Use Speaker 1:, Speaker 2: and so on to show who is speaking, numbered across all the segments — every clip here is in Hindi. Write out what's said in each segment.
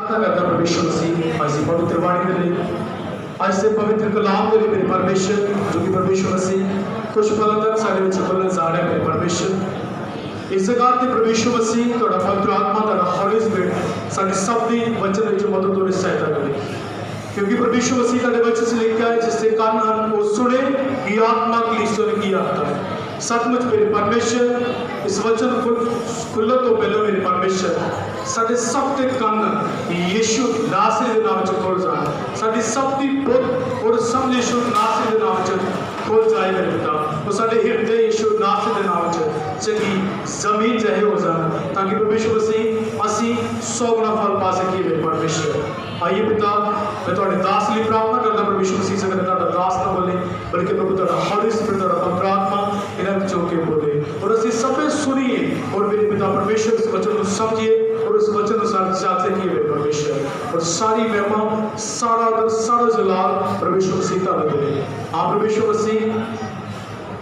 Speaker 1: प्रार्थना करता परमेश्वर मसीह आज पवित्र वाणी के लिए, आज से पवित्र कलाम के लिए मेरे परमेश्वर, जो कि परमेश्वर मसीह कुछ पलों तक सारे विच बोलण जा रहा है मेरे परमेश्वर। इस जगह ते परमेश्वर मसीह थोड़ा पवित्र आत्मा थोड़ा हॉली स्पिरिट साडे सब दी वचन विच मदद और सहायता करे, क्योंकि परमेश्वर मसीह का वचन से लिखा है जिससे कान वो सुने कि आत्मा कलीसिया ने किया आता है। सचमुच मेरे परमेश्वर इस वचन खुल्ले तो पहले मेरे परमेश्वर साडे सब के कान यीशु नासरी के नाम से खोल जाए, साडी सब की बुद्ध और समझ यीशु नासरी के नाम से खोल जाए मेरे पिता, और साडे हृदय यीशु नासरी के नाम से चंगी जमीन जहे हो जाए, ताकि परमेश्वर मसीह असी 100 गुना फल पा सके मेरे परमेश्वर। आइए पिता, मैं थोड़े दास लिए प्रार्थना करना परमेश्वर मसीह से करता दास ना बोले, बल्कि प्रभु तेरा हॉली स्पिरिट तेरा पवित्र आत्मा इन्हें चौके बोले और असि सबे सुनिए, और मेरे पिता परमेश्वर इस वचन को समझिए और उस वचन अनुसार चाहते किए मेरे परमेश्वर, और सारी महिमा सारा आदर सारा जलाल परमेश्वर मसीह का लगे। आप परमेश्वर मसीह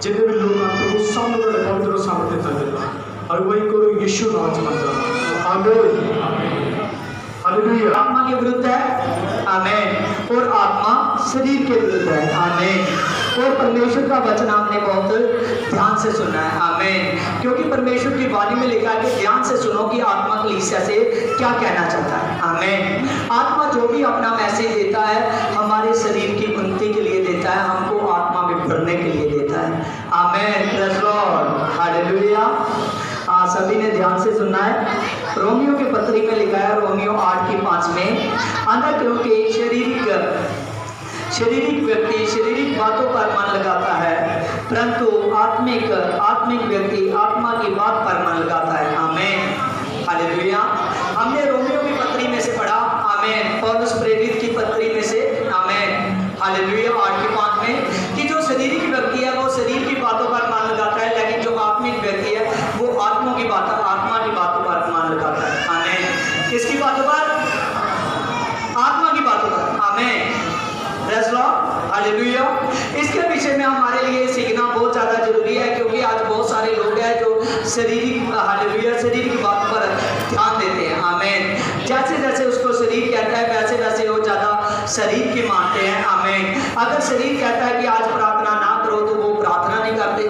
Speaker 1: जितने भी लोग आप प्रभु सामने बड़े पवित्र सामर्थ्य देना और वही करो यीशु नाम से मंगा आमीन।
Speaker 2: आत्मा के विरुद्ध है आमीन, और आत्मा शरीर के विरुद्ध है आमीन। और परमेश्वर का वचन आपने बहुत ध्यान से सुना है आमीन, क्योंकि परमेश्वर की वाणी में लिखा है कि ध्यान से सुनो कि आत्मा कलीसिया से क्या कहना चाहता है आमीन। आत्मा जो भी अपना मैसेज देता है हमारे शरीर की उन्नति के लिए देता है, हमको आत्मा में भरने के लिए देता है आमीन। Praise Lord, hallelujah. सभी ने ध्यान से सुनना है। रोमियो के पत्री में लिखा है, रोमियो 8:5 में, अंदर क्योंकि शारीरिक व्यक्ति शारीरिक बातों पर मन लगाता है, परंतु आत्मिक व्यक्ति आत्मा की बात पर मन लगाता है आमीन। हालेलुया। हमने रोमियो की पत्री में से पढ़ा आमीन, पौलुस प्रेरित की पत्री में से आमीन, हालेलुया 8:5 में, कि जो शारीरिक व्यक्ति है वो शरीर की बातों पर मन लगाता है, लेकिन जो आत्मिक व्यक्ति है वो आत्मा की बातों पर मन लगाता है आमीन। किसकी बातों पर? आत्मा की बातों पर आमीन। Praise Lord, hallelujah. इसके विषय में हमारे लिए सीखना बहुत ज़्यादा जरूरी है, क्योंकि आज बहुत सारे लोग हैं जो हालेलुया शरीर की बात पर ध्यान देते हैं आमीन। जैसे जैसे उसको शरीर कहता है वैसे वैसे वो ज़्यादा शरीर की मानते हैं आमीन। अगर शरीर कहता है कि आज प्रार्थना ना करो तो वो प्रार्थना नहीं करते,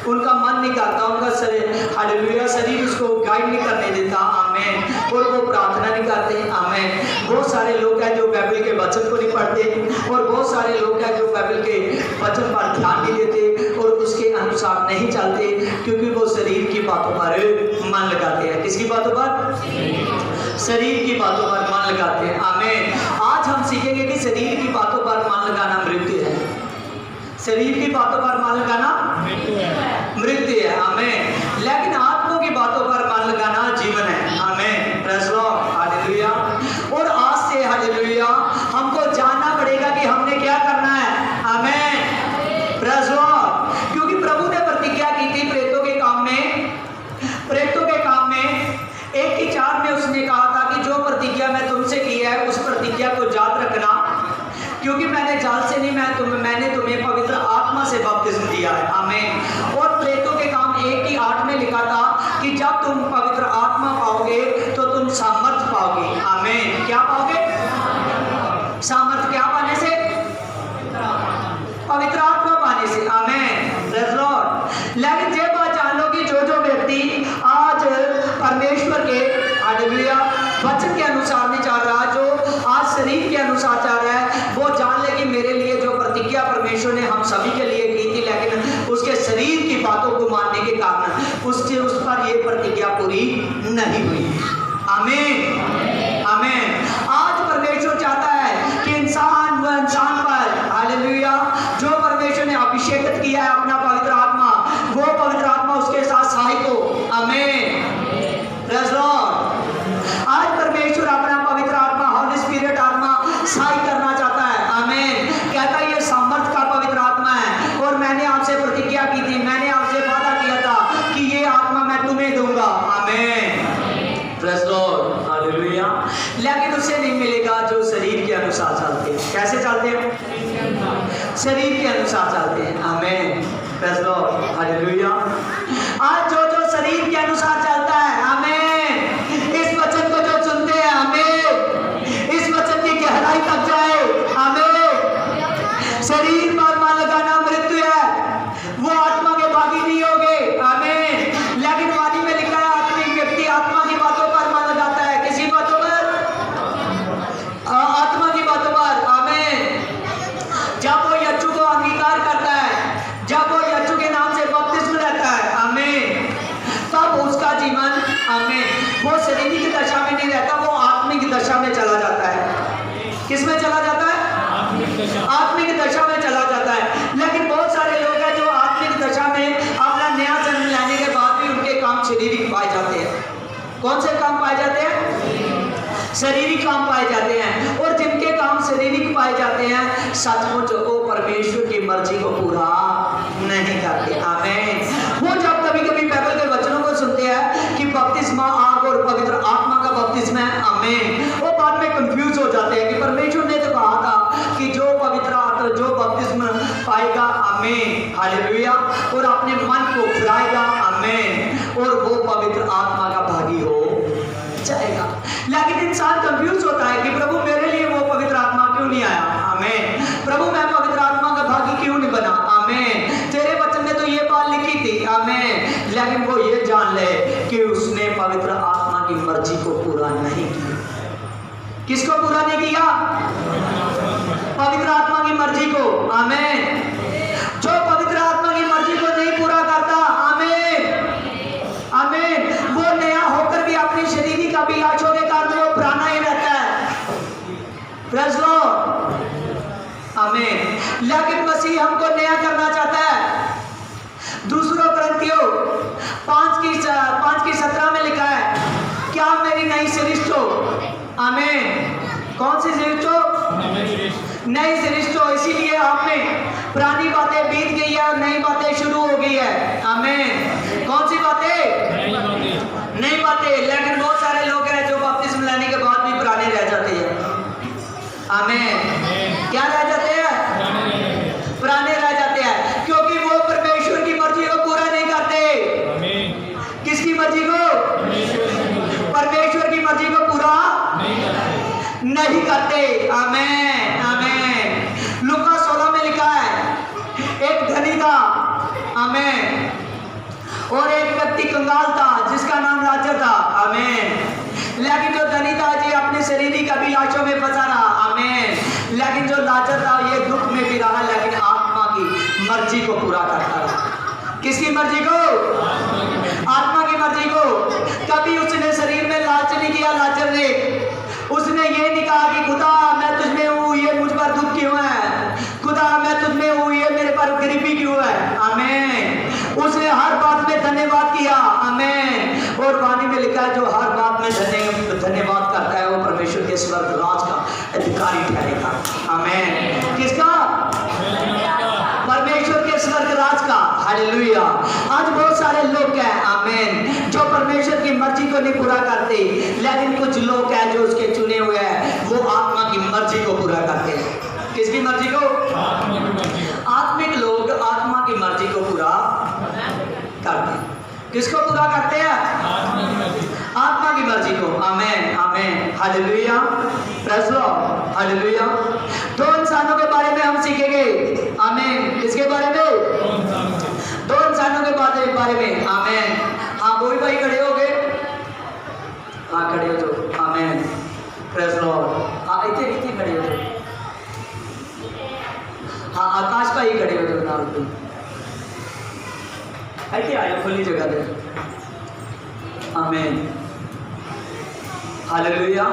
Speaker 2: उनका मन नहीं करता, उनका शरीर हालेलुया शरीर उसको गाइड नहीं करने देता आमीन, और वो प्रार्थना नहीं करते आमीन। बहुत सारे लोग हैं जो बाइबल के वचन को नहीं पढ़ते, और बहुत सारे लोग हैं जो बाइबल के वचन पर ध्यान नहीं देते और उसके अनुसार नहीं चलते, क्योंकि वो शरीर की बातों पर मन लगाते हैं। किसकी बातों पर? शरीर की बातों पर मन लगाते हैं आमीन। आज हम सीखेंगे कि शरीर की बातों पर मन लगाना मृत्यु है, शरीर की बातों पर मन लगाना मृत्यु है आमीन, लेकिन आत्मा की बातों पर मन लगाना जीवन है आमीन। Praise Lord, hallelujah. और आज से हालेलुया हमको जानना पड़ेगा कि हमने क्या करना है आमीन। प्रेज़ लॉर्ड, क्योंकि प्रभु ने प्रतिज्ञा की थी प्रेतों के काम में 1:4 में उसने कहा था कि जो प्रतिज्ञा मैं तुमसे की है उस प्रतिज्ञा को याद रखना, क्योंकि मैंने जाल से नहीं मैंने तुम्हें पवित्र आत्मा से बपतिस्म दिया है आमीन। और प्रेतों के काम 1:8 में लिखा था कि जब तुम पवित्र आत्मा पाओगे तो तुम सामर्थ पाओगे आमीन। क्या पाओगे? सामर्थ क्या पाने से? पवित्र आत्मा पाने से आमीन। Praise Lord. लेकिन ये बात जान लो कि जो व्यक्ति आज परमेश्वर के हालेलुया वचन के अनुसार नहीं चल रहा, जो आज शरीर के अनुसार चल रहा है, वो जान ले कि मेरे लिए जो प्रतिज्ञा परमेश्वर ने हम सभी के लिए की थी, लेकिन उसके शरीर की बातों को मानने के कारण उस पर ये प्रतिज्ञा पूरी नहीं हुई आमीन आमीन। आज परमेश्वर चाहता है कि इंसान पर हालेलुया जो परमेश्वर ने अभिषेकित किया है अपना पवित्र आत्मा, वो पवित्र आत्मा उसके साथ सहायक हो आमीन। Praise Lord. आज परमेश्वर अपना पवित्र आत्मा हॉली स्पिरिट आत्मा सहायक करना चाहता है आमीन। कहता है ये सामर्थ का पवित्र आत्मा है, और मैंने आपसे प्रतिज्ञा की थी, मैंने आपसे वादा किया था कि ये आत्मा मैं तुम्हें दूंगा आमीन। Praise Lord, hallelujah. लेकिन उसे नहीं मिलेगा जो शरीर के अनुसार चलते हैं। कैसे चलते हैं? शरीर के अनुसार चलते हैं आमीन। Praise Lord, hallelujah. आज जो शरीर के अनुसार चलता है आमीन, इस वचन को जो सुनते हैं आमीन, दशा में चला जाता है। किस में चला जाता है? आत्मिक दशा में चला जाता है। लेकिन बहुत सारे लोग हैं जो आत्मिक दशा में अपना नया जन्म लेने के बाद भी उनके काम शारीरिक पाए जाते हैं। कौन से काम पाए जाते हैं? शारीरिक काम पाए जाते हैं। और जिनके काम शारीरिक पाए जाते हैं, सचमुच वो परमेश्वर की मर्जी को पूरा नहीं करते। आमीन। वो जब कभी कभी बाइबल के वचनों को सुनते हैं कि बपतिस्मा आग और पवित्र आत्मा का बपतिस्मा है, आमीन, वो बाद में कंफ्यूज हो जाते हैं कि परमेश्वर ने तो कहा था कि जो पवित्र आत्मा जो बपतिस्मा पाएगा, आमीन, हालेलुया, और अपने मन को फिराएगा, आमीन, और वो पवित्र आत्मा का भागी हो जाएगा। लेकिन इंसान कंफ्यूज होता है कि प्रभु मेरे लिए वो पवित्र आत्मा क्यों नहीं आया? आमीन। प्रभु मैं पवित्र आत्मा का भागी क्यों नहीं बना? आमीन। तेरे वचन में तो ये बात लिखी थी, आमीन, लेकिन वो ये जान ले कि उसने पवित्र आत्मा की मर्जी को पूरा नहीं किया। किसको पूरा नहीं किया? पवित्र आत्मा की मर्जी को। आमीन। जो पवित्र आत्मा की मर्जी को नहीं पूरा करता, आमीन, आमीन, वो नया होकर भी अपनी शारीरिक अभिलाषों के कारण वो पुराना ही रहता है। Praise Lord. आमीन। लेकिन मसीह हमको नया करना चाहता है। दूसरों ग्रंथियों 5:17 में लिखा है, क्या मेरी नई सृष्टि हो? आमीन। कौन सी सृष्टि हो? नई सृष्टि हो। इसीलिए हमने पुरानी बातें बीत गई है और नई बातें शुरू हो गई है। आमीन। कौन सी बातें? नई बातें। लेकिन बहुत सारे लोग हैं जो बपतिस्मा लेने के बाद भी पुराने रह जाते हैं। आमीन। क्या रह जाते हैं? पुराने रह जाते हैं, क्योंकि वो परमेश्वर की मर्जी को पूरा नहीं करते। किसकी मर्जी को? परमेश्वर की मर्जी को पूरा नहीं करते। आमीन, आमीन। लूका 16 में लिखा है, एक धनी था, आमीन, और एक व्यक्ति कंगाल था जिसका नाम लाजर था, आमीन। लेकिन जो धनी था जी अपने शारीरिक अभिलाषों में फंसा रहा, आमीन। लेकिन जो लाजर था ये दुख में भी रहा, लेकिन आत्मा की मर्जी को पूरा करता रहा। किसकी मर्जी को? आत्मा की मर्जी को। कभी उसने शरीर में लालच नहीं किया। लाजर ने उसने ये नहीं कहा कि खुदा मैं तुझ में हूँ, ये मुझ पर दुख क्यों है? खुदा मैं तुझ में हूँ, ये मेरे पर गरीबी क्यों है? आमीन। उसने हर बात में धन्यवाद किया, आमीन। और वाणी में लिखा है, जो हर बात में धन्यवाद करता है वो परमेश्वर के स्वर्ग राज का अधिकारी ठहरेगा। आमीन। किसका? परमेश्वर के स्वर्ग राज का। हालेलुया। आज बहुत सारे लोग हैं, आमीन, जो परमेश्वर की मर्जी को नहीं पूरा करते, लेकिन कुछ लोग हैं जो उसके चुने हुए हैं, वो आत्मा की मर्जी को पूरा करते हैं। किसकी मर्जी को? आत्मिक लोग आत्मा की मर्जी को पूरा करते हैं। किसको पूरा करते हैं? आत्मा की मर्जी को। आमीन, आमीन, हालेलुया, प्रेज़ लॉर्ड, हालेलुया। दो इंसानों के बारे में हम सीखेंगे, आमीन। किसके बारे में? दो इंसानों के बारे में, आमीन। हाँ, वो भी भाई खड़े हो गए। हाँ, खड़े हो जाओ, आमीन, प्रेज़ लॉर्ड। हाँ, इतने खड़े हो जाओ। हाँ, आकाश भाई खड़े हो जाओ नाम पे। ऐसे आयो, खुली जगह दे। आमीन, हालेलुया।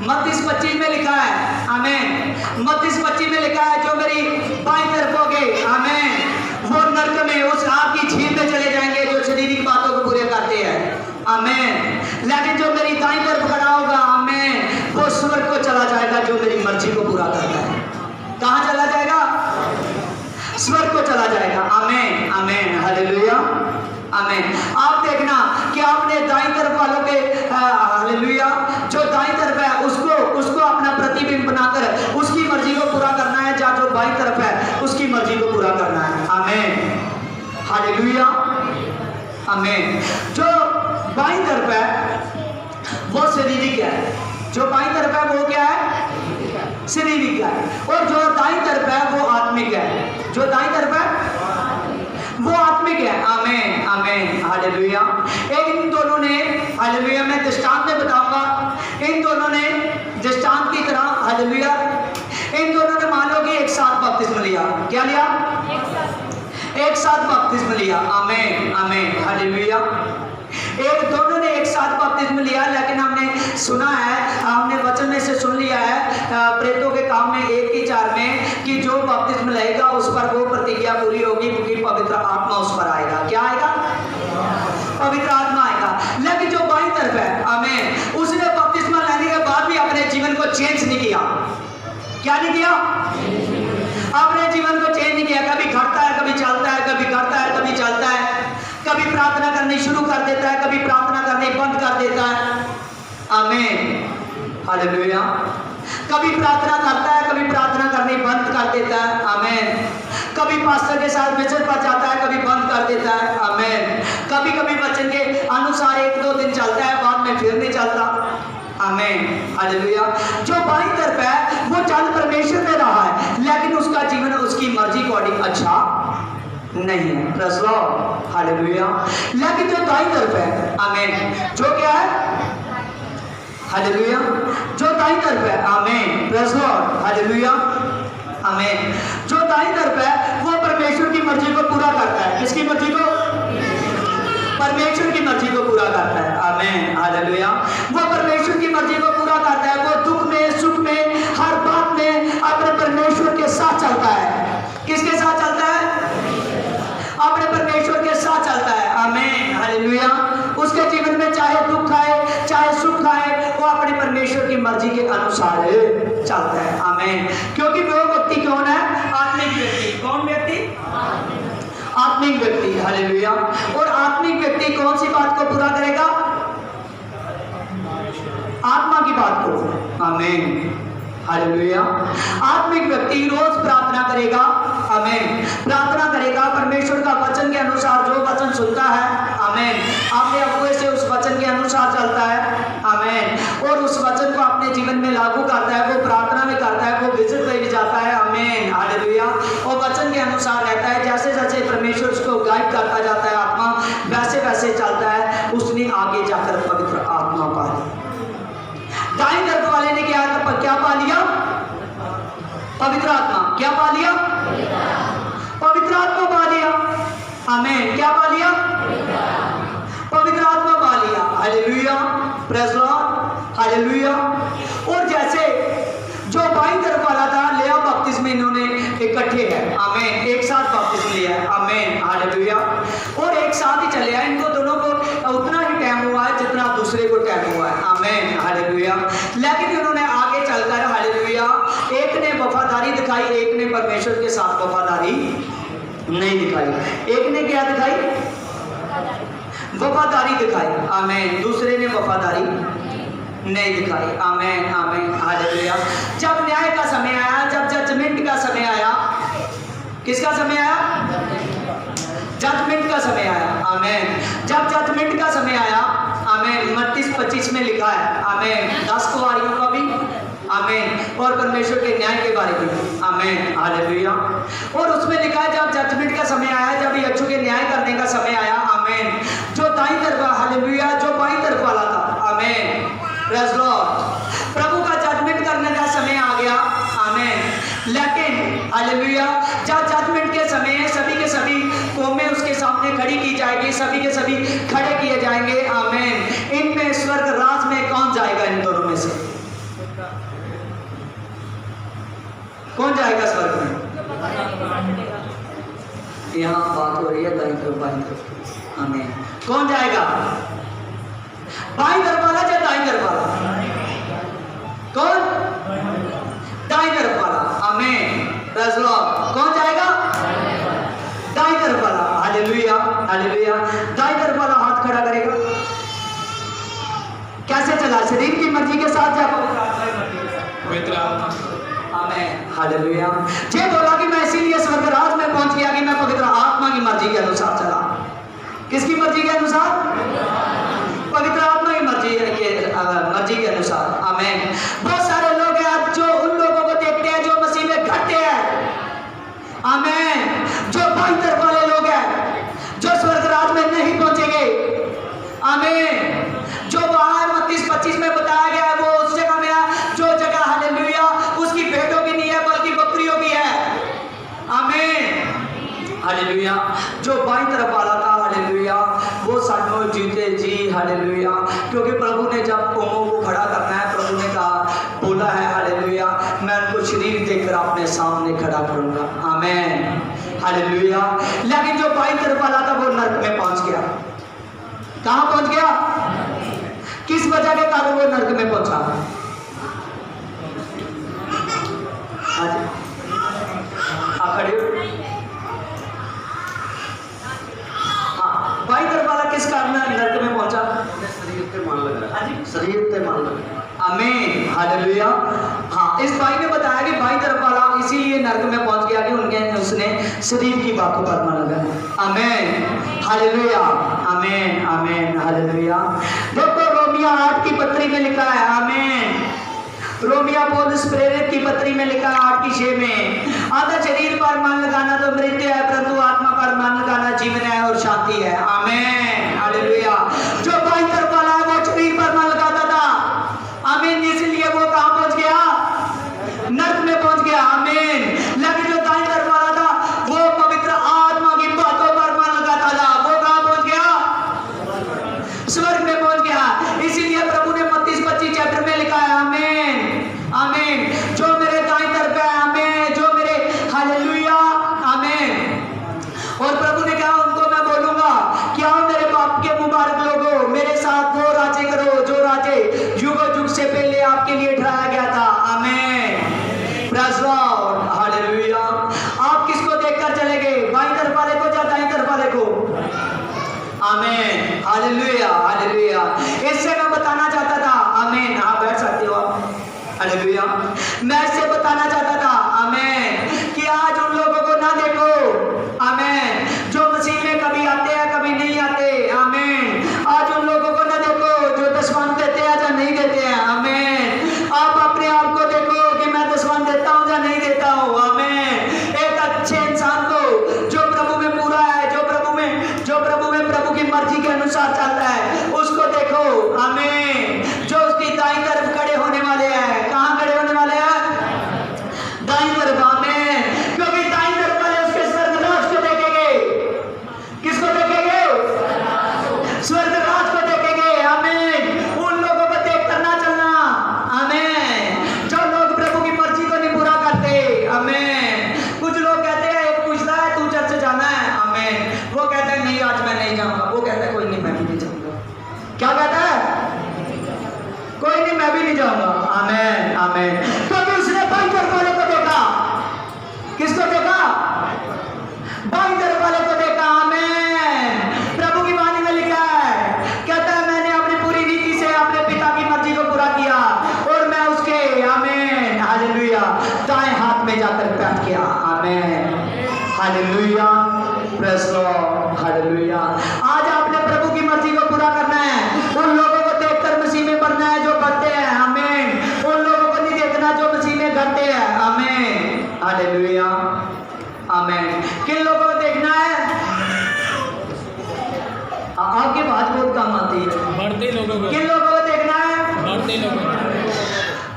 Speaker 2: मत्ती 25 में लिखा है, आमीन, मत्ती 25 में लिखा है, जो मेरी बाईं तरफ होगे, आमीन, वो नरक में उस आग की झील में चले जाएंगे जो शारीरिक बातों को पूरे करते हैं, आमीन। लेकिन जो मेरी दाईं तरफ खड़ा होगा, आमीन, वो स्वर्ग को चला जाएगा जो मेरी मर्जी को पूरा करता है। कहाँ चला जाएगा? स्वर्ग को चला जाएगा। आमीन, आमीन, हालेलुया, आमीन। आप देखना कि आपने दाईं तरफ वालों के, हालेलुया, जो दाईं तरफ है उसको अपना प्रतिबिंब बनाकर उसकी मर्जी को पूरा करना है, जहाँ जो बाईं तरफ है उसकी मर्जी को पूरा करना है। आमीन, हालेलुया, आमीन। जो बाईं तरफ है वो शारीरिक है, जो बाईं तरफ है वो क्या है? शारीरिक है। और जो दाईं तरफ है वो आत्मिक है। जो दाईं तरफ है वो आत्मिक है। आमीन, आमीन, हालेलुया। इन दोनों ने, हालेलुया, मैं दृष्टांत में बताऊंगा, इन दोनों ने दृष्टांत की तरह, हालेलुया, इन दोनों ने मान लो कि एक साथ बपतिस्मा लिया। क्या लिया? एक साथ बपतिस्मा लिया। आमीन, आमीन, हालेलुया। दोनों ने एक साथ बपतिस्मा लिया, लेकिन हमने सुना है, हमने वचन में से सुन लिया है प्रेतों के काम में 1:4 में कि जो बपतिस्म लेगा उस पर वो प्रतिज्ञा पूरी होगी क्योंकि पवित्र आत्मा उस पर आएगा। क्या आएगा? पवित्र आत्मा आएगा। लेकिन जो बाईं तरफ है, आमीन, उसने बपतिस्मा लेने के बाद भी अपने जीवन को चेंज नहीं किया। क्या नहीं किया? अपने जीवन को चेंज नहीं किया। कभी घटता है, कभी चलता है, कभी घटता है, कभी चलता है, कभी प्रार्थना करनी शुरू कर देता है, कभी प्रार्थना करनी बंद कर देता है। आमीन, हालेलुया। कभी प्रार्थना करता है, कभी प्रार्थना करनी बंद कर देता है। आमीन। कभी पास्टर के साथ विजिट पर जाता है, कभी बंद कर देता है। आमीन। कभी कभी वचन के अनुसार 1-2 दिन चलता है, बाद में फिर नहीं चलता। आमीन, हालेलुया। जो बाईं तरफ है वो चल परमेश्वर में रहा है, लेकिन उसका जीवन उसकी मर्जी को अकॉर्डिंग अच्छा नहीं है। Praise Lord, hallelujah. लेकिन जो दाईं तरफ है, आमीन, जो क्या है? हालेलुया। जो दाईं तरफ है, आमीन, प्रेज़ लॉर्ड, हालेलुया, आमीन। जो दाईं तरफ है वो परमेश्वर की मर्जी को पूरा करता है। किसकी मर्जी को? परमेश्वर की मर्जी को पूरा करता है। आमीन, हालेलुया। वो परमेश्वर की मर्जी को पूरा करता है। वो दुख में, सुख में, हर बात में अपने परमेश्वर के साथ चलता है। किसके साथ चलता है? अपने परमेश्वर के साथ चलता है। आमीन, हालेलुया। उसके जीवन में चाहे दुख आए, चाहे सुख आए, वो अपने परमेश्वर की मर्जी के अनुसार चलता है। आमीन। क्योंकि वो व्यक्ति कौन है? आत्मिक व्यक्ति। कौन व्यक्ति? आत्मिक व्यक्ति, हालेलुया। और आत्मिक व्यक्ति कौन सी बात को पूरा करेगा? आत्मा की बात को। आमीन, हालेलुया। आत्मिक व्यक्ति रोज प्रार्थना करेगा। आमीन, प्रार्थना करेगा परमेश्वर का वचन के अनुसार। जो वचन सुनता है, आमीन, अपने अगुए से उस वचन के अनुसार चलता है। आमीन। और उस वचन को अपने जीवन में लागू करता है। वो प्रार्थना में करता है, वो विजिट पे भी जाता है। आमीन, हालेलुया। और वचन के अनुसार रहता है। जैसे जैसे परमेश्वर उसको गाइड करता जाता है, आत्मा वैसे वैसे चलता है। उसने आगे जाकर पवित्र आत्मा पा ली। दाईं तरफ वाले ने क्या पा लिया? पवित्र आत्मा। क्या पा लिया? पवित्र आत्मा पा लिया। आमीन। क्या पा लिया? पवित्र आत्मा पा लिया। Hallelujah, praise Lord, hallelujah. और जैसे जो बाईं तरफ वाला था, लिया बपतिस्मा इन्होंने इकट्ठे है। आमीन, एक साथ बपतिस्मा लिया है। आमीन, हालेलुया। और एक साथ ही चले आए। इनको दोनों को उतना ही टाइम हुआ है जितना दूसरे को टाइम हुआ है। आमीन, हालेलुया। लेकिन उन्होंने आगे चलकर, हालेलुया, एक ने वफादारी दिखाई, एक ने परमेश्वर के साथ वफादारी नहीं दिखाई। एक ने क्या दिखाई? वफादारी दिखाई। आमीन। दूसरे ने वफादारी नहीं दिखाई। आमीन, आमीन, हालेलुया। जब न्याय का समय आया, जब जजमेंट का समय आया, किसका समय आया? जजमेंट का समय आया। आमीन। जब जजमेंट का समय आया, आमीन, 32-25 में लिखा है। आमीन। 10 कुवारियों का भी, आमीन, और परमेश्वर के न्याय के बारे में। आमीन, हालेलुया। और उसमें लिखा है जब जजमेंट का समय आया, जब यीशु के न्याय करने का समय आया। आमीन। जो दाईं तरफ, हालेलुया, जो बाईं तरफ वाला था। आमीन, प्रेज़ लॉर्ड। प्रभु का जजमेंट करने का समय आ गया। आमीन। लेकिन हालेलुया, जब जजमेंट के समय सभी के सभी कौमें उसके सामने खड़ी की जाएगी, सभी के सभी खड़े किए जाएंगे। आमीन। इनमें स्वर्ग राज में कौन जाएगा? इन दोनों में से कौन जाएगा स्वर्ग में? यहाँ बात हो रही है दाईं तरफ, बाईं तरफ। आमीन। कौन जाएगा? बाईं तरफ वाला या दाईं तरफ वाला? कौन? दाईं तरफ वाला। आमीन, प्रेज़ लॉर्ड। कौन जाएगा? दाईं तरफ वाला। Hallelujah, hallelujah. दाईं तरफ वाला हाथ खड़ा करेगा। कैसे चला? शरीर की मर्जी के साथ या पवित्र आत्मा? आमीन, हालेलुया। ये बोला कि मैं इसीलिए स्वर्ग राज में पहुंच गया कि मैं पवित्र आत्मा की मर्जी के अनुसार चला। किसकी मर्जी के अनुसार? पवित्र आत्मा की मर्जी के अनुसार। आमीन। बहुत सारे लोग हैं जो उन लोगों को देखते हैं जो मसीह में घटते हैं। आमीन। जो बाईं तरफ वाले लोग हैं जो स्वर्ग राज में नहीं पहुंचेंगे। आमीन। जो बाहर 32-25 में बताया गया है, वो उस जगह में है जो जगह, हालेलुया, उसकी भेड़ों की नहीं है बल्कि बकरियों की है। आमीन, हालेलुया। जो बाईं तरफ वाला था, हालेलुया, वो सचमुच जीते जी, हालेलुया। क्योंकि प्रभु ने जब कौमों को खड़ा सामने खड़ा करूंगा। आमेन, हालेलुया। लेकिन जो बाईं तरफ वाला था वो नरक में पहुंच गया। कहां पहुंच गया? किस वजह के कारण वो नरक में पहुंचा? खड़े हो। हाँ, बाईं तरफ वाला किस कारण नरक में पहुंचा? शरीर पे मान लग रहा है। शरीर पे मान लग रहा है। आमीन, हालेलुया। हाँ, इस भाई ने बताया कि बाईं तरफ वाला इसीलिए नरक में पहुंच गया कि उसने शरीर की बातों पर मन लगाया। आमीन, हालेलुया, आमीन, आमीन, हालेलुया। देखो रोमिया 8 की पत्री में लिखा है, आमीन, रोमिया पौलुस प्रेरित की पत्री में लिखा है 8 की 6 में, आधा शरीर पर मन लगाना तो मृत्यु है, परंतु आत्मा पर मन लगाना जीवन है और शांति है। आमीन, हालेलुया। जो बाईं तरफ वाला है वो शरीर पर मन लगाता था, आमीन, इसलिए वो कहां पहुंच गया? नरक में पहुंच गया। आमीन। लेकिन जो दाईं तरफ वाला था वो पवित्र आत्मा की बातों पर मन लगाता था, वो कहां पहुंच गया? स्वर्ग में पहुंच गया। इसीलिए प्रभु ने मत्ती 25 चैप्टर में लिखा है, आमीन, आमीन, जो मेरे दाईं तरफ है, आमीन, जो मेरे, हालेलुया, आमीन। और प्रभु ने कहा उनको मैं बोलूंगा कि आओ मेरे बाप के मुबारक लोगों, मेरे साथ वो राज्य करो जो राज्य युगों युग से पहले आपके लिए ठहराया गया था। आमीन, प्रेज़ लॉर्ड, हालेलुया। आप किसको देखकर चले गए? बाईं तरफ वाले को या दाईं तरफ वाले को? आमीन, हालेलुया, हालेलुया। इससे मैं बताना चाहता था, आमीन, हाँ बैठ सकते हो आप, हालेलुया। मैं इससे बताना चाहता था, आमीन, कि आज उन लोगों को ना देखो, आमीन, जो मसीह में कभी आते हैं कभी नहीं आते। आमीन। आज उन लोगों को ना देखो जो दसवां देते हैं या नहीं देते हैं। आमीन। आप अपने आप को देखो कि मैं दसवां देता हूं या नहीं देता हूं। आमीन। एक अच्छे इंसान को जो प्रभु में पूरा है, जो प्रभु में प्रभु की मर्जी के अनुसार चलता है, उसको देखो। आमीन। जो उसकी दाईं तरफ खड़े होने वाले हैं, कहां खड़े होने वाले हैं? दाईं तरफ। आमीन। क्योंकि दाईं तरफ वाले उसके स्वर्गराज को देखेंगे। किसको देखेंगे? स्वर्गराज को देखेंगे। आमीन। उन लोगों को देख कर ना चलना। आमीन। जो लोग प्रभु की मर्जी को नहीं पूरा करते। आमीन। कुछ लोग कहते हैं, एक पूछता है तू चर्च जाना है? आमीन। वो कहता है नहीं आज मैं नहीं जाऊंगा। वो कहता है कोई नहीं मैं भी नहीं जाऊंगा। क्या कहता है? कोई नहीं मैं भी नहीं जाऊंगा। आमीन, आमीन। क्योंकि उसने बाईं तरफ वाले को देखा। किसको देखा? बाईं तरफ वाले को देखा। आमीन। प्रभु की वाणी में लिखा है, कहता है मैंने अपनी पूरी रीति से अपने पिता की मर्जी को पूरा किया और मैं उसके, आमीन, हालेलुया, दाएं हाथ में जाकर बैठ गया। आमीन, हालेलुया, प्रेज़ लॉर्ड, हालेलुया। आज आपने प्रभु की मर्जी को पूरा करना है। उन लोगों को देखकर मसीह में बढ़ना है जो बढ़ते हैं। आमीन। उन लोगों को नहीं देखना जो मसीह में घटते हैं। आमीन, हालेलुया, आमीन। किन लोगों को देखना है? आपकी बात बहुत कम आती है।
Speaker 3: बढ़ते लोगों को।
Speaker 2: किन लोगों को देखना है?
Speaker 3: बढ़ते लोगों को।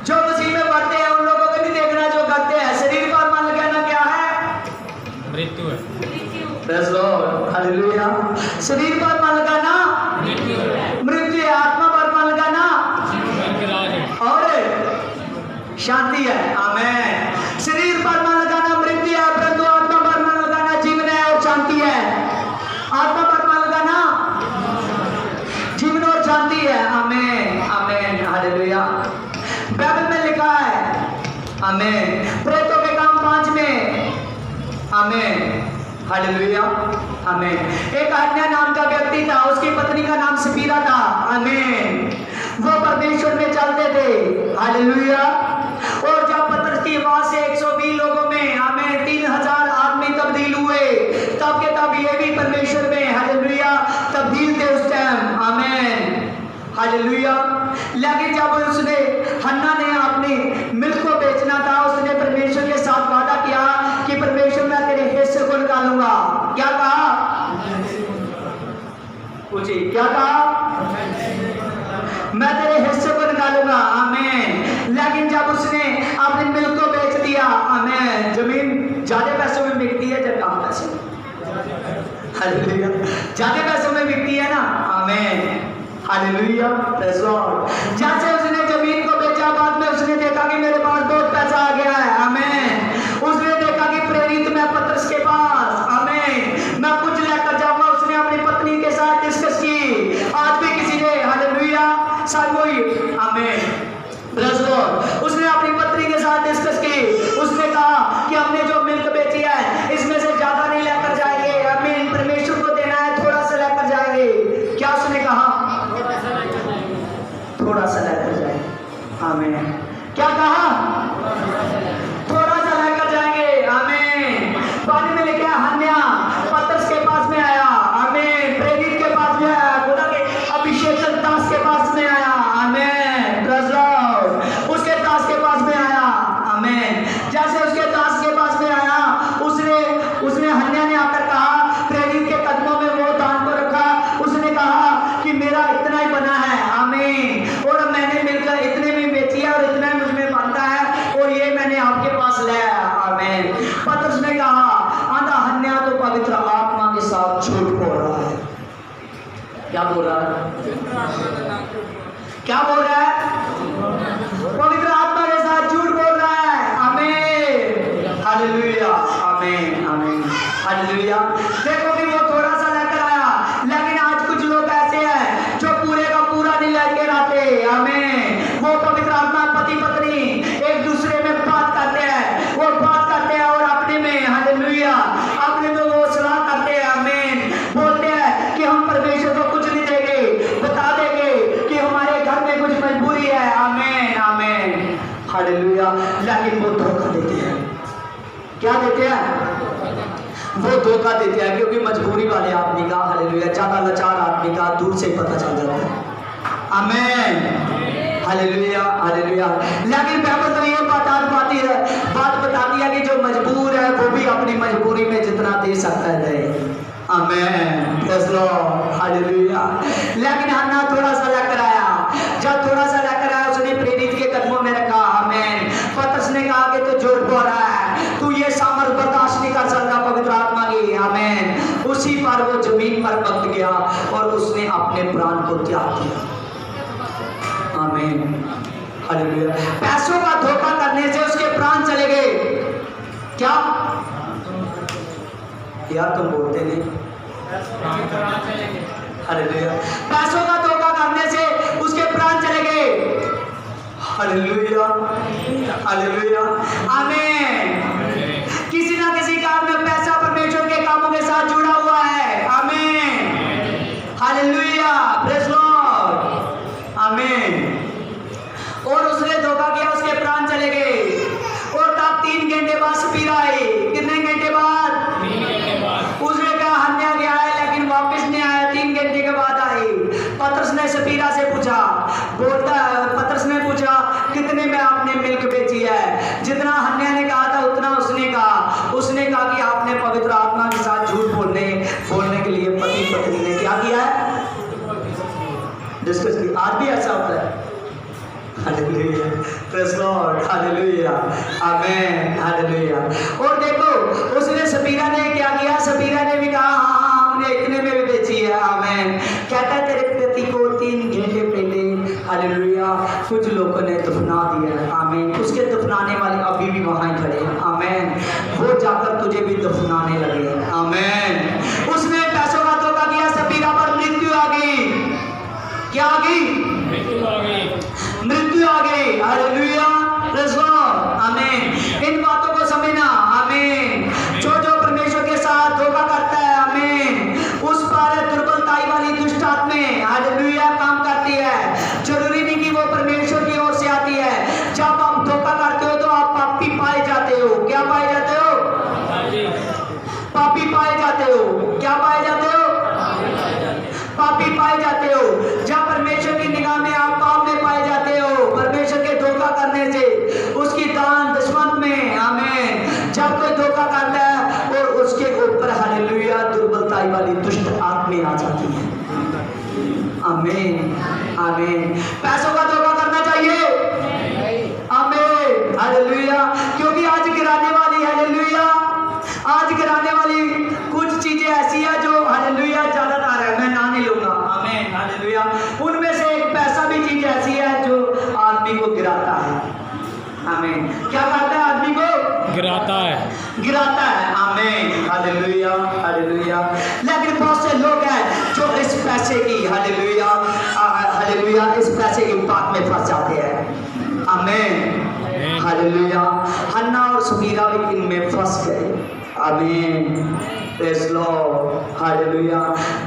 Speaker 2: जो मसीह में बढ़ते हैं उन लोगों को नहीं देखना जो घटते हैं। शरीर पर मन लगाना क्या है?
Speaker 3: मृत्यु है।
Speaker 2: Praise Lord, hallelujah. शरीर पर मन लगाना
Speaker 3: मृत्यु है।
Speaker 2: मृत्यु है। आत्मा पर मन लगाना
Speaker 3: स्वर्गराज है
Speaker 2: और शांति है। आमीन। शरीर पर मन लगाना मृत्यु है, परंतु आत्मा पर मन लगाना जीवन है और शांति है। आत्मा पर मन लगाना जीवन और शांति है। आमीन, आमीन, हालेलुया। बाइबल में लिखा है, आमीन, प्रेतों के काम 5 में, आमीन, हालेलुया, आमीन। एक अन्य नाम का व्यक्ति था, उसकी पत्नी का नाम सफीरा था। आमीन। वो परमेश्वर में चलते थे। हालेलुया। और जब पतरस की आवाज से 120 लोगों में, आमीन, 3000 आदमी तब्दील हुए, तब के तब ये भी परमेश्वर में, हालेलुया, तब्दील थे उस टाइम। आमीन, हालेलुया। लेकिन जब उसने, हन्ना ने अपनी मिल्क को बेचना था, उसने परमेश्वर के साथ वादा किया कि परमेश्वर मैं तेरे हिस्से को निकालूंगा। क्या कहा? पूछिए क्या कहा? मैं तेरे हिस्से को निकालूंगा। आमीन। लेकिन जब उसने अपनी मिल्क को बेच दिया, आमीन, जमीन ज्यादा पैसों में बिकती है जब कम पैसे, हालेलुया, ज्यादा पैसों में बिकती है ना। आमीन, हालेलुया, प्रेज़ लॉर्ड। जैसे उसने जमीन को बेचा, बाद में उसने देखा कि मेरे पास बहुत पैसा आ गया है। आमीन। उसने क्या कहा? थोड़ा सा लेकर जाएंगे। आमीन। पानी में लेके आया हन्या, पतरस के पास में आया। आमीन। प्रेरित के पास में आया, खुदा के अभिषेक दास के पास में आया। आमीन। Praise Lord. उसके दास के पास में आया। आमीन। जैसे उसके दास के पास में आया, उसने हन्या ने आकर कहा, प्रेरित के कदमों में वो दान को रखा। उसने कहा कि मेरा इतना ही बना है। आमीन। और मैंने मिलकर इतने में बेची है और इतना मुझ में बनता है और ये मैंने आपके पास लाया। आमीन। पतरस ने कहा, आंधा हन्या तो पवित्र आत्मा के साथ झूठ बोल रहा है। क्या बोल रहा है? क्या बोल रहा है? पवित्र आत्मा के साथ झूठ बोल रहा है। आमीन। हालेलुया। आमीन। आमीन। हालेलुया। देखो कि वो थोड़ा सा लेकर आया, लेकिन आज कुछ लोग ऐसे हैं जो पूरे का पूरा नहीं लेकर आते। आमीन। वो पवित्र आत्मा पति पत्नी एक दूसरे में बात करते हैं, वो बात करते हैं और अपने में, हालेलुया, अपने में वो सलाह करते हैं। आमीन। बोलते हैं कि हम परमेश्वर को कुछ नहीं देंगे, बता देंगे कि हमारे घर में कुछ मजबूरी है। आमीन। आमीन। हालेलुया। लेकिन वो धोखा देते हैं। क्या देते हैं? वो धोखा देते हैं, क्योंकि मजबूरी वाले आदमी का, हालेलुया, ज्यादा लाचार आदमी का दूर से पता चल जाता है। आमीन। हालेलुया। हालेलुया। लेकिन बाइबल तो ये बात बताती है कि जो मजबूर है वो भी अपनी मजबूरी में जितना दे सकता है। आमीन। Praise Lord. हालेलुया। लेकिन हन्ना थोड़ा सा लेकर आया। जब थोड़ा सा लेकर आया, उसने प्रेरित के कदमों में रखा। आमीन। पतरस ने कहा कि तू झूठ बोल रहा है, तू ये सामर्थ बर्दाश्त नहीं कर सकता पवित्र आत्मा की। आमीन। उसी पर वो जमीन पर बंद गया और उसने अपने प्राण को त्याग दिया। आमीन। हालेलुया। पैसों का धोखा करने से उसके प्राण चले गए। क्या यार तुम बोलते नहीं? हालेलुया। पैसों का धोखा करने से उसके प्राण चले गए। हालेलुया। हालेलुया। आमीन। किसी ना किसी काम में पैसा परमेश्वर के कामों के साथ जुड़ा हुआ है। आमीन। हालेलुया। Praise Lord. आमीन। और उसने धोखा किया, उसके प्राण चले गए। और तब 3 घंटे बाद सपीरा आई। कितने घंटे बाद?
Speaker 3: 3 घंटे बाद।
Speaker 2: उसने कहा हन्या गया है, लेकिन वापस नहीं आया। 3 घंटे के बाद आई। पतरस ने सपीरा से पूछा, पतरस ने पूछा, कितने में आपने मिल्क बेची है? जितना हन्या ने कहा था उतना उसने कहा कि आपने पवित्र आत्मा के साथ झूठ बोलने के लिए पति पत्नी ने क्या किया है? डिस्कस किया। आज भी ऐसा होता है। हालेलुया। Praise Lord. हालेलुया। आमीन। हालेलुया। और देखो उसने सपीरा ने क्या किया? सपीरा ने भी कहा हाँ हमने इतने में भी बेची है। आमीन। कहता है तेरे पति को 3 घंटे पहले, हालेलुया, कुछ लोगों ने दफना दिया है। आमीन। उसके दफनाने वाले अभी भी वहां ही खड़े हैं। आमीन। वो जाकर तुझे भी दफनाने लगे हैं। आमीन। उसने पैसों का धोखा किया, सपीरा पर मृत्यु आ गई। क्या आ गई?
Speaker 3: मृत्यु आ गई।
Speaker 2: मृत्यु आ गई। हालेलुया। Praise Lord. आमीन। इन बातों को समझना। आमीन। जो परमेश्वर के साथ धोखा करता है, आमीन, उस पर दुर्बलताई वाली दुष्ट आत्माएं, हालेलुया, काम करती है। जरूरी नहीं कि वो परमेश्वर की ओर से आती है। जब आप धोखा करते हो तो आप पापी पाए जाते हो। क्या पाए जाते हो? पापी पाए जाते हो। क्या पाए जाते हो? पापी पाए जाते हो। जब परमेश्वर की निगाह में आप पाप में पाए जाते हो, परमेश्वर के धोखा करने से, उसकी दान दशमंत में। आमीन। जब कोई धोखा करता है और उसके ऊपर, हालेलुया, दुर्बलताई वाली दुष्ट आत्माएं आ जाती हैं। आमीन। आमीन। पैसों का धोखा करना चाहिए? आमीन। हालेलुया। क्योंकि आज गिराने वाली, हालेलुया, आज गिराने वाली कुछ चीजें ऐसी है जो, हालेलुया, ज्यादातर है, मैं ना नहीं लूंगा। आमीन। हालेलुया। उनमें से एक पैसा भी चीज ऐसी है जो आदमी को गिराता है। आमीन। क्या करता है? आदमी को
Speaker 3: गिराता है।
Speaker 2: गिराता है। आमीन। हालेलुया। हालेलुया। लेकिन बहुत से लोग हैं जो इस पैसे की, हालेलुया, हालेलुया, इस पैसे की बात में फंस जाते हैं। आमीन। हालेलुया। हन्ना और सपीरा भी इनमें फंस गए। आमीन। Praise Lord. हालेलुया।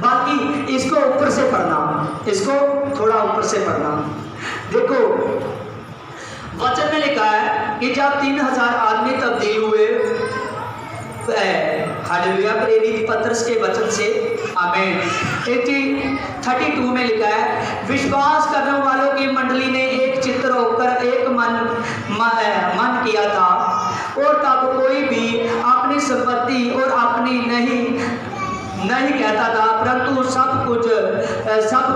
Speaker 2: बाकी इसको ऊपर से पढ़ना, इसको थोड़ा ऊपर से पढ़ना। देखो वचन में लिखा है कि जब 3000 आदमी तब्दील हुए, हालेलुया, प्रेरित पत्रस के वचन से, आमीन। 32 में लिखा है, विश्वास करने वालों की मंडली ने एक चित्र होकर एक मन किया था, और तब कोई भी अपनी संपत्ति और अपनी नहीं कहता था, परंतु सब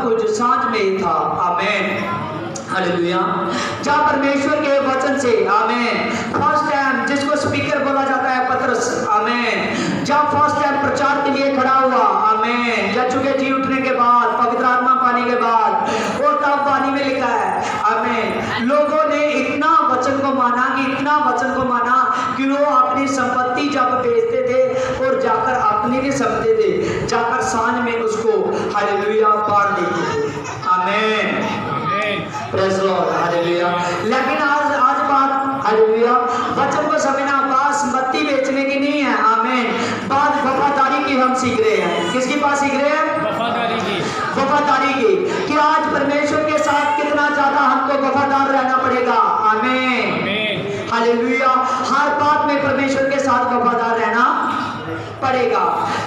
Speaker 2: कुछ साझ में था, आमीन, हालेलुया। जहाँ परमेश्वर के वचन से, आमीन, फर्स्ट टाइम जिसको स्पीकर बोला जाता है पतरस, आमीन, जब फर्स्ट टाइम प्रचार के लिए खड़ा हुआ, आमीन, जच्चू के जी उठने के बाद, पवित्र आत्मा पाने के बाद, और तब वाणी में लिखा है, आमीन, लोगों ने इतना वचन को माना कि वो अपनी संपत्ति जब बेचते थे और जाकर अपनी नहीं समझते थे, जाकर सांझ में उसको, हालेलुया, बांट देते थे, आमीन, प्रेज़ लॉर्ड, हालेलुया। लेकिन आज बात, हालेलुया, वचन को समझना बात संपत्ति बेचने की नहीं है, आमीन, बात वफादारी की हम सीख रहे हैं। किसकी बात सीख रहे हैं? वफादारी की, कि आज परमेश्वर के साथ कितना ज्यादा हमको वफादार रहना पड़ेगा, आमीन, हालेलुया। हर बात में परमेश्वर के साथ वफादार रहना पड़ेगा।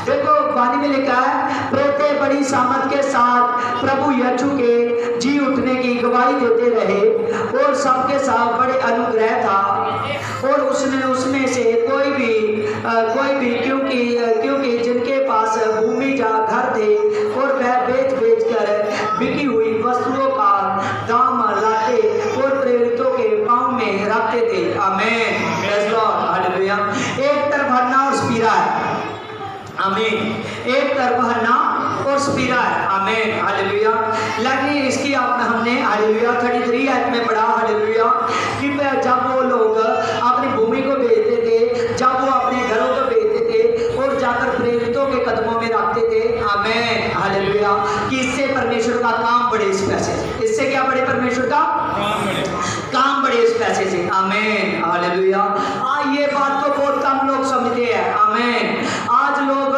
Speaker 2: देखो वाणी में लिखा है, प्रेरित बड़ी सामर्थ के साथ प्रभु यीशु के जी उठने की गवाही देते रहे, और सबके साथ बड़े अनुग्रह था, और उसमें से कोई भी क्योंकि जिनके पास भूमि जा घर थे, और वह बेच कर बिकी हुई वस्तुओं का दाम लाते और प्रेरितों के पांव में रखते थे, आमीन, प्रेज़ लॉर्ड, हालेलुया। एक तरफ हन्ना और स्पीरा है, आमीन, एक तरफ हन्ना और स्पीरा है, आमीन, हालेलुया। लेकिन इसकी हमने, हालेलुया, 33 आयत में पढ़ा, हालेलुया, कि जब वो लोग अपनी भूमि को बेचते थे, जब वो अपने घरों को बेचते थे और जाकर प्रेरितों के कदमों में रखते थे, आमीन, हालेलुया, कि इससे परमेश्वर का काम बढ़े इस पैसे से। इससे क्या बढ़े? परमेश्वर का काम बढ़े इस पैसे से, आमीन, हालेलुया। ये बात को बहुत कम लोग समझते हैं, आमीन। आज लोग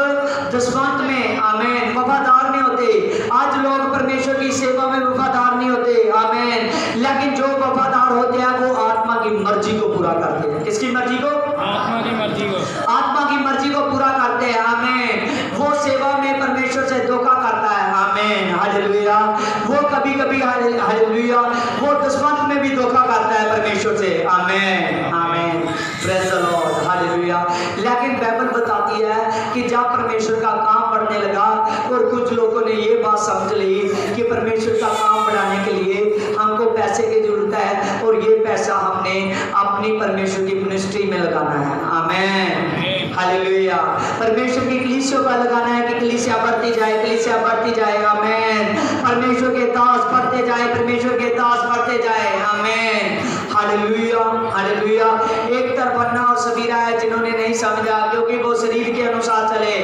Speaker 2: दशवंत में, आमीन, वफादार नहीं होते। आज लोग परमेश्वर की सेवा में वफादार नहीं होते, आमीन। लेकिन जो वफादार होते हैं वो आत्मा की मर्जी को पूरा करते हैं। किसकी मर्जी को? आत्मा की मर्जी को पूरा करते हैं, आमीन। वो सेवा में परमेश्वर से धोखा करता है, आमीन, हालेलुया। वो कभी हालेलुया, वो दशवंत में भी धोखा करता है परमेश्वर से, आमीन, आमीन, प्रेज़ द लॉर्ड, हालेलुया। लेकिन बाइबल बताती है कि जब परमेश्वर का काम बढ़ने लगा और कुछ लोगों ने ये बात समझ ली कि परमेश्वर का काम बढ़ाने के लिए हमको पैसे की जरूरत है, और ये पैसा हमने अपनी परमेश्वर की मिनिस्ट्री में लगाना है, आमीन, हालेलुया। परमेश्वर की कलीसिया पर लगाना है कि कलीसिया बढ़ती जाए, आमीन। परमेश्वर के दास बढ़ते जाए, आमीन, हालेलुया, हालेलुया। एक तरफ अन्ना और सबीरा है जिन्होंने नहीं समझा, क्योंकि वो शरीर के अनुसार चले।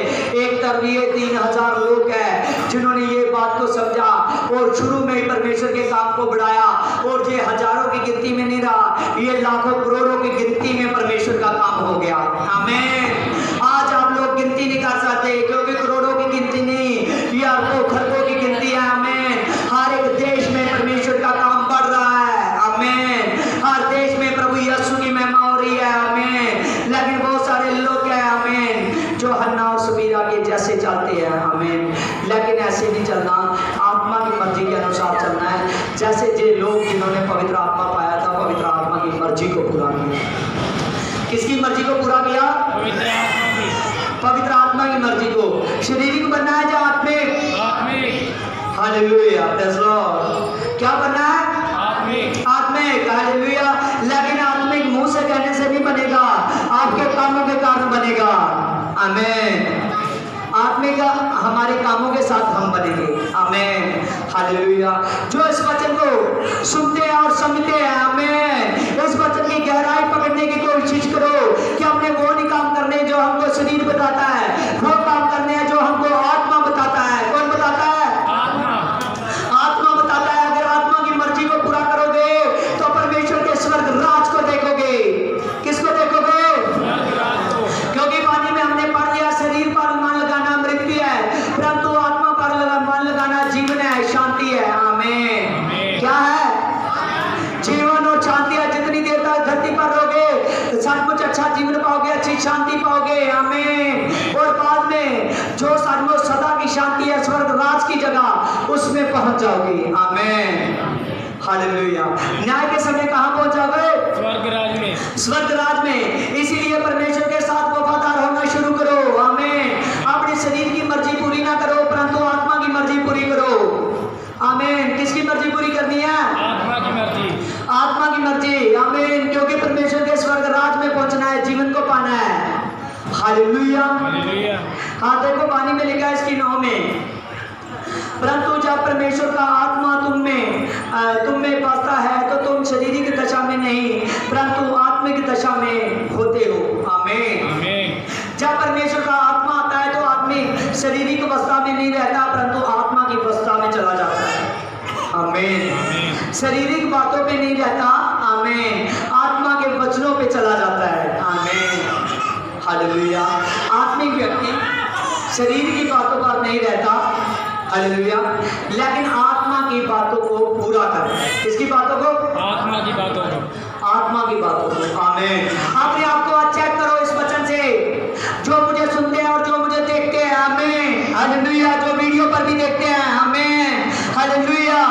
Speaker 2: एक तरफ ये 3000 लोग हैं जिन्होंने ये बात को समझा और शुरू में ही परमेश्वर के काम को बढ़ाया, और ये हजारों की गिनती में नहीं रहा, ये लाखों करोड़ों की गिनती में परमेश्वर का काम हो गया, आमीन। आज आप लोग गिनती नहीं कर सकते, क्योंकि करोड़ों की गिनती नहीं, ये आपको खरबों की गिनती है, आमीन। हर एक देश में परमेश्वर का काम बढ़ रहा है, आमीन। हर देश में प्रभु यीशु की महिमा हो रही है, आमीन। लेकिन बहुत सारे लोग हैं, आमीन, जो हन्ना और सबीरा के जैसे चलते हैं, आमीन। लेकिन ऐसे नहीं चलना, आत्मा की मर्जी के अनुसार चलना है। जैसे जे लोग जिन्होंने पवित्र आत्मा पाया था, पवित्र आत्मा की मर्जी को पूरा किया। किसकी मर्जी को पूरा किया? पवित्र आत्मा की मर्जी को। शारीरिक बनना है या आत्मिक? Hallelujah, praise Lord. क्या बनना है? आत्मिक, हालेलुया। लेकिन आत्मिक मुंह से कहने से नहीं बनेगा, आपके कामों के कारण बनेगा, आमीन। आत्मिक हमारे कामों के साथ हम बनेंगे, आमीन, हालेलुया। जो इस वचन को सुनते हैं और समझते हैं, आमीन, इस वचन की गहराई पकड़ने की कोशिश करो कि हमने वो नहीं काम करने जो हमको शरीर बताता है, वो काम करने हैं जो हमको आत्मा बताता है। कौन बताता है? आत्मा बताता है। अगर आत्मा की मर्जी को पूरा करोगे तो परमेश्वर के स्वर्ग राज को देखोगे। किसको देखोगे? क्योंकि वाणी में हमने पढ़ लिया, शरीर पर मन लगाना मृत्यु है, परंतु आत्मा पर मन लगाना जीवन है, शांति है, आमीन। क्या है? जीवन और शांति शांति पाओगे। आमीन। और बाद में जो सदा की शांति है स्वर्ग राज की जगह, उसमें पहुंच जाओगे। आमीन। हालेलुया। न्याय के समय कहाँ पहुंच जाओगे?
Speaker 3: स्वर्ग राज में।
Speaker 2: स्वर्ग राज में। इसीलिए परमेश्वर के साथ वफादार होना शुरू करो। आमीन। अपने शरीर की मर्जी पूरी ना करो, परंतु आत्मा की मर्जी पूरी करो। आमीन। किसकी मर्जी पूरी करनी है?
Speaker 3: आत्मा की मर्जी।
Speaker 2: आत्मा की मर्जी। आमीन। क्योंकि परमेश्वर के स्वर्ग राज में पहुंचना है, जीवन को पाना है। हालेलुया।
Speaker 3: हालेलुया।
Speaker 2: हाँ देखो वाणी में लिखा है इसकी 9 में, परंतु जब परमेश्वर का आत्मा तुम में बसता है तो तुम शारीरिक दशा में नहीं परंतु आत्मिक दशा में होते हो। आमीन।
Speaker 3: आमीन।
Speaker 2: जब परमेश्वर का आत्मा आता है तो आदमी शारीरिक अवस्था में नहीं रहता परंतु आत्मा की अवस्था में चला जाता है। आमीन। शारीरिक बातों पे नहीं रहता। आमीन। आत्मा के वचनों पे चला जाता है। आमीन। हालेलुया। आत्मिक व्यक्ति शरीर की बातों पर नहीं रहता। हालेलुया। लेकिन आत्मा की बातों को पूरा करता है। किसकी बातों को?
Speaker 3: आत्मा की बातों को।
Speaker 2: आत्मा की बातों को। आमीन। अपने आप को चेक करो इस वचन से, जो मुझे सुनते हैं और जो मुझे देखते हैं। आमीन। हालेलुया। जो वीडियो पर भी देखते हैं। आमीन। हालेलुया।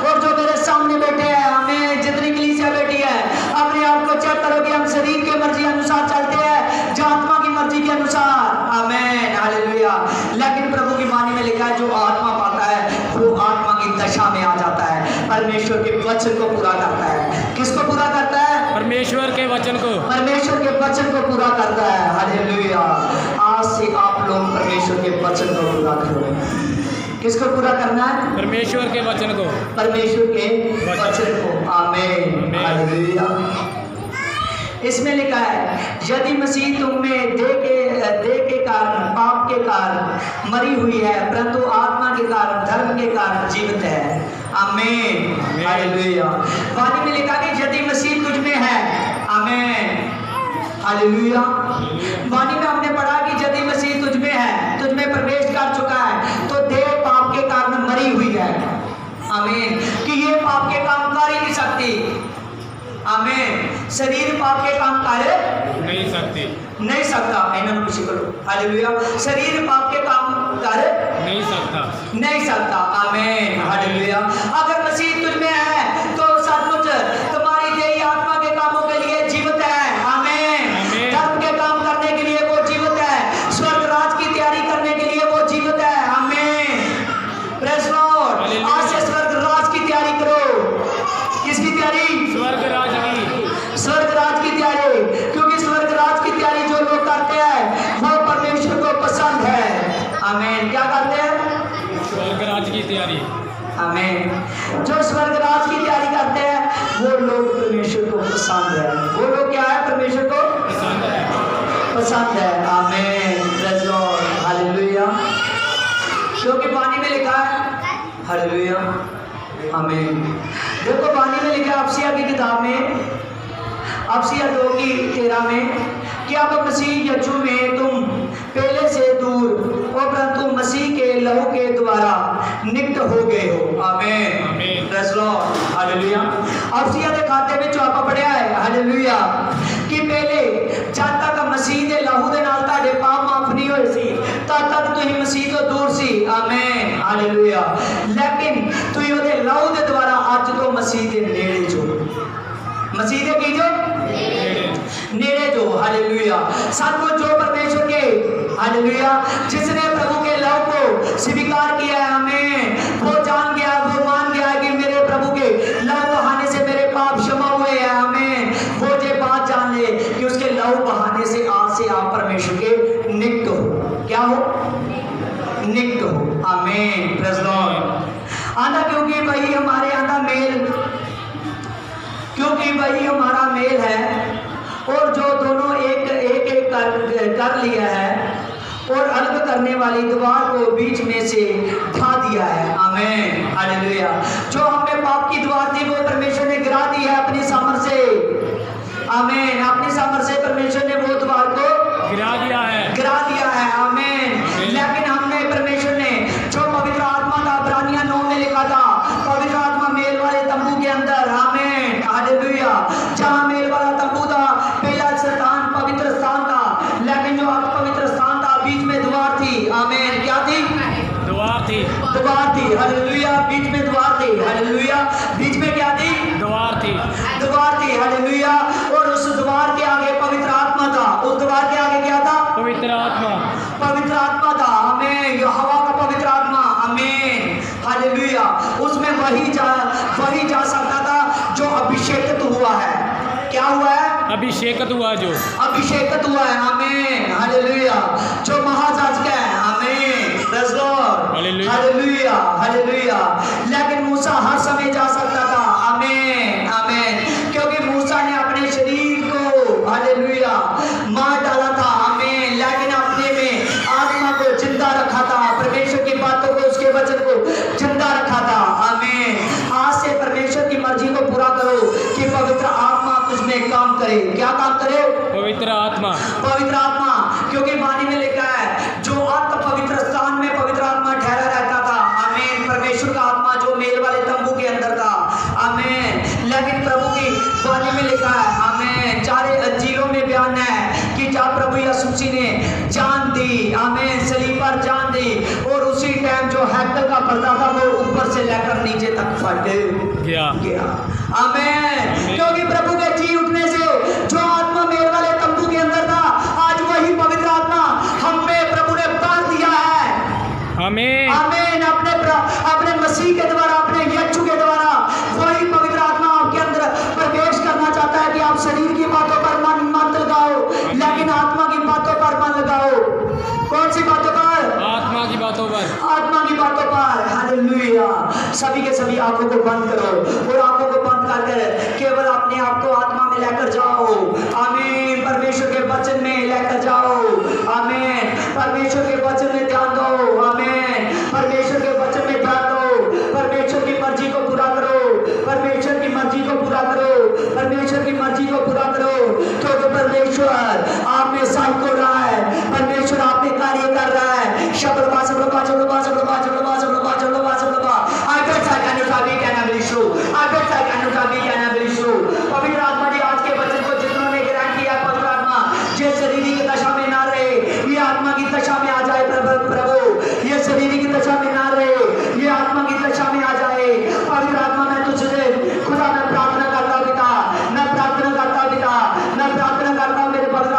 Speaker 2: और जो मेरे सामने बैठे हैं। आमीन। जितनी कलीसिया बैठी है, अपने आप को चेक करो कि हम शरीर के मर्जी अनुसार चलते हैं, जो आत्मा की मर्जी के अनुसार। आमीन। हालेलुया। लेकिन प्रभु की वाणी में लिखा है, जो आत्मा पाता है वो आत्मा की दशा में आ जाता है, परमेश्वर के वचन को पूरा करता है। किसको पूरा करता है?
Speaker 3: परमेश्वर के वचन को।
Speaker 2: परमेश्वर के वचन को पूरा करता है। हालेलुया। आज से आप लोग परमेश्वर के वचन को पूरा करो। किसको पूरा करना है?
Speaker 3: परमेश्वर के वचन को।
Speaker 2: परमेश्वर के वचन को। आमीन। हालेलुया। इसमें लिखा है, यदि मसीह तुम में देह के कारण पाप के कारण मरी हुई है परंतु आत्मा के कारण धर्म के कारण जीवित है। आमीन। हालेलुया। वाणी में लिखा कि यदि मसीह तुझ में है। आमीन। हालेलुया। वाणी में हमने पढ़ा कि यदि मसीह तुझ में है, तुझ में प्रवेश कर चुका है, तो देह पाप के कारण मरी हुई है। आमीन। कि ये पाप के काम कर ही नहीं सकती। आमीन। शरीर पाप के काम कर
Speaker 3: नहीं सकती।
Speaker 2: नहीं सकता। इन्होंने खुशी करो। हालेलुया। शरीर पाप के काम कर
Speaker 3: नहीं सकता।
Speaker 2: नहीं सकता। आमीन। हालेलुया। अगर मसीह तुझ में है तो सचमुच तुम्हारी देह आत्मा के कामों के लिए जीवित है। आमीन। धर्म के काम करने के लिए वो जीवित है, स्वर्ग राज की तैयारी करने के लिए वो जीवित है। आमीन। Praise Lord. आज से स्वर्ग राज की तैयारी करो। किसकी तैयारी? स्वर्ग राज की। स्वर्ग राज की तैयारी। क्योंकि स्वर्ग राज की तैयारी जो लोग करते हैं वो परमेश्वर को पसंद है। आमीन। क्या करते हैं?
Speaker 3: स्वर्ग राज की तैयारी।
Speaker 2: आमीन। जो स्वर्ग राज की तैयारी करते हैं वो लोग परमेश्वर को पसंद है। वो लोग क्या है? परमेश्वर को
Speaker 3: पसंद है।
Speaker 2: पसंद है। आमीन। Praise Lord. हालेलुया। क्योंकि वाणी में लिखा है। हालेलुया। आमीन। देखो वाणी में लिखा है अफसिया की किताब में, अफसिया 2:13 में, कि अब मसीह यीशु में तुम पहले से दूर और परंतु मसीह के लहू के द्वारा निकट हो गए हो। आमीन। Praise Lord. हालेलुया। अफसिया के खाते में चौपा पढ़िया है। हालेलुया। कि पहले जब तक मसीह के लहू के नाल ਤੁਹਾਡੇ पाप माफ नहीं होए सी, तब तक तुम मसीह तो दूर सी। आमीन। हालेलुया। लेकिन तुम ਉਹਦੇ लहू के द्वारा आज तो मसीह के नेड़े जो। मसीह के की जो? नेड़े जो। हालेलुया। सब कुछ जो परमेश्वर के। हालेलुया। जिसने प्रभु के लहू को स्वीकार किया है, हमें वो जान गया, वो मान गया कि मेरे प्रभु के लहू बहाने से मेरे पाप क्षमा हुए हैं। हमें वो ये बात जान ले कि उसके लहू बहाने से आप परमेश्वर के निकट हो। क्या हो? निकट हो। आमीन। Praise Lord. आना क्योंकि वही हमारे आना मेल, क्योंकि वही हमारा मेल है और जो दोनों एक कर लिया है और अलग करने वाली दीवार को बीच में से ढा दिया है। आमीन। हालेलुया। जो हमें पाप की दीवार थी वो परमेश्वर ने गिरा दी है अपनी सामर्थ से। आमीन। अपनी सामर्थ से परमेश्वर ने वो दीवार को गिरा दिया है। आमीन। लेकिन हमने परमेश्वर ने जो पवित्र आत्मा का इब्रानियों 9 में लिखा था, पवित्र आत्मा मेल वाले तंबू के अंदर। आमीन। हालेलुया। जहाँ मेल वाला तंबू था, पहला स्थान पवित्र स्थान था, द्वार थी, हालेलुया। बीच में द्वार थी, हालेलुया। बीच में क्या थी?
Speaker 3: द्वार थी।
Speaker 2: द्वार थी, हालेलुया। और उस द्वार के आगे पवित्र आत्मा था। उस द्वार के आगे क्या था?
Speaker 3: पवित्र आत्मा।
Speaker 2: पवित्र आत्मा था, हमें यहोवा का पवित्र आत्मा, आमीन, हालेलुया। उसमें वही जा सकता था जो अभिषेकित हुआ है। क्या हुआ है?
Speaker 3: अभिषेकत हुआ जो।
Speaker 2: अभिषेकित हुआ है, आमीन, हालेलुया। जो महायाजक है, आमीन, praise Lord,
Speaker 3: hallelujah.
Speaker 2: Hallelujah, hallelujah. लेकिन मूसा हर समय जा सकता था, आमीन, आमीन, क्योंकि मूसा ने अपने शरीर को, हालेलुया, मार डाला था, आमीन, लेकिन अपने में आत्मा को जिंदा रखा था, परमेश्वर की बातों को, उसके वचन को जिंदा रखा था, आमीन। आज से परमेश्वर की मर्जी को पूरा करो कि पवित्र आत्मा तुझमें काम करे। क्या काम करे?
Speaker 3: पवित्र आत्मा।
Speaker 2: पवित्र आत्मा, क्योंकि वाणी में लिखा है जो आत्मा पवित्र स्थान में पवित्र आत्मा ठहरा रहता था, आमीन, परमेश्वर का आत्मा जो मेल वाले तंबू के अंदर था, आमीन। लेकिन प्रभु की वाणी में लिखा है, आमीन, चारे अंजीलों में बयान है कि जब प्रभु यीशु मसीह ने जान दी, आमीन, सलीब पर जान दी, और उसी टाइम जो हैकल का पर्दा था वो ऊपर से लेकर नीचे तक फट
Speaker 3: गया।
Speaker 2: आमीन। क्योंकि प्रभु के जी उठने से जो आत्मा मेल वाले तंबू के अंदर था, आज वही पवित्र आत्मा हम में प्रभु ने बांध दिया है,
Speaker 3: आमीन,
Speaker 2: आमीन। अपने मसीह के द्वारा, अपने यीशु के द्वारा वही पवित्र आत्मा आपके अंदर प्रवेश करना चाहता है कि आप शरीर की बातों पर मन मत लगाओ, लेकिन आत्मा की बातों पर मन लगाओ। कौन सी बातों पर?
Speaker 3: आत्मा की बातों पर।
Speaker 2: आत्मा की बातों पर, हालेलुया। सभी के सभी आंखों को बंद करो और आंखों को बंद कर केवल अपने आप को आत्मा में लेकर जाओ, आमीन। परमेश्वर के वचन में लेकर जाओ, आमीन। परमेश्वर के वचन में ध्यान दो, आमीन। परमेश्वर के वचन में ध्यान दो। परमेश्वर की मर्जी को पूरा करो, परमेश्वर की मर्जी को पूरा करो, परमेश्वर की मर्जी को पूरा करो, क्योंकि परमेश्वर आप में सहायक हो रहा है, परमेश्वर आप में कार्य कर रहा है। शब्दबा शब्दबा शब्दबा शब्दबा शब्दबा शब्दबा शब्दबा शब्दबा पवित्र आत्मा जी आज के वचन को जितनों ने ग्रहण किया, पवित्र आत्मा ये शरीरी की दशा में ना रहे, ये आत्मा की दशा में आ जाए प्रभु। ये शरीरी की दशा में ना रहे, ये आत्मा की दशा में आ जाए। पवित्र आत्मा मैं तुझसे खुदा मैं प्रार्थना करता पिता, मैं प्रार्थना करता पिता, मैं प्रार्थना करता मेरे पवित्र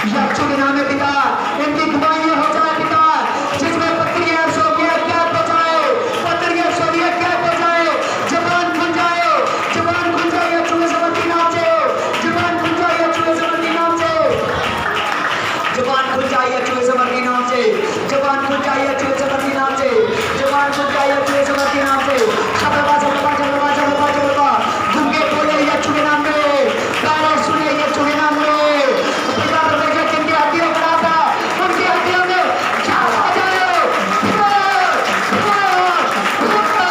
Speaker 2: यीशु के नाम में पिता इनकी गवाहियां हो जाए पिता, जिसमें पत्रियां सोनिया क्या बचाए, पत्रियां सोनिया क्या बचाए, जबान खुल जाए यीशु के समर्थी नाम से, जबान खुल जाए यीशु के समर्थी नाम से, जबान खुल जाए यीशु के समर्थी नाम से, जबान खुल जाए यीशु के समर्थी नाम से, जबान खुल जाए यीशु के समर्थी नाम से। शबरबा शबरबा शबरबा शबरबा शबरबा गूंगे बोले यीशु के नाम में, गाने सुने यीशु के नाम में। पिता परमेश्वर जिनकी हड्डियों पर आता उनकी हड्डियों में जान आ जाए। शबरबा शबरबा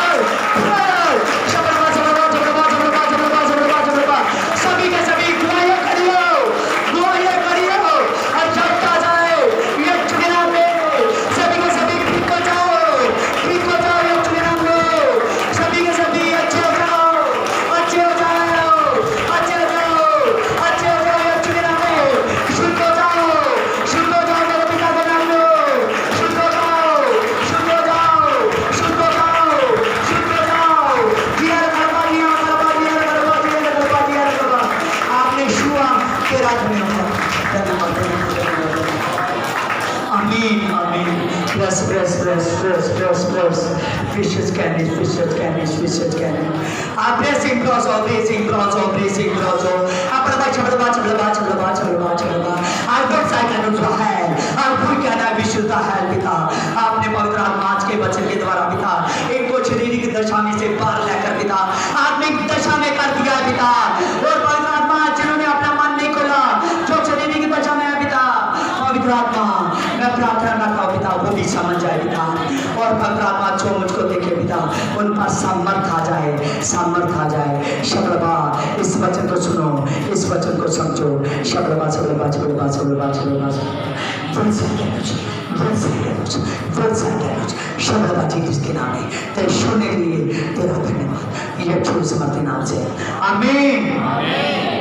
Speaker 2: शबरबा शबरबा शबरबा शबरबा शबरबा सभी के सभी गवाहियां करियो और चढ़ता जाए यीशु के नाम में। सभी के सभी ठीक हो जाओ यीशु के नाम में। सभी के सभी अच्छे हो जाओ यीशु के नाम में। शुद्ध हो जाओ मेरे पिता के नाम में। शुद्ध हो जाओ दिया करवा आपने छुआ के राज में होगा। आमीन आमीन। प्लस विशेष कहने आप ब्लेसिंग क्रॉस हो अपना छबड़वा आप डोंट साइकिल जो है आप कोई कहना विशुद्ध है पिता। आपने पवित्र आत्मा आज के वचन के द्वारा पिता इनको शारीरिक दशा में से पार लेकर पिता आत्मिक दशा में कर दिया पिता। और पवित्र आत्मा जिन्होंने अपना मन नहीं खोला जो शारीरिक दशा में है पिता, पवित्र आत्मा मैं प्रार्थना करता हूँ पिता वो भी समझ जाए पिता। और पवित्र आत्मा जो मुझको देखे पिता उन पर सामर्थ आ जाए। शबरबा इस वचन को सुनो, इस वचन को समझो। शबरबा शबरबा जी जिसके नाम है तेरे सुनने के लिए तेरा धन्यवाद यीशु समर्थी नाम से आमीन।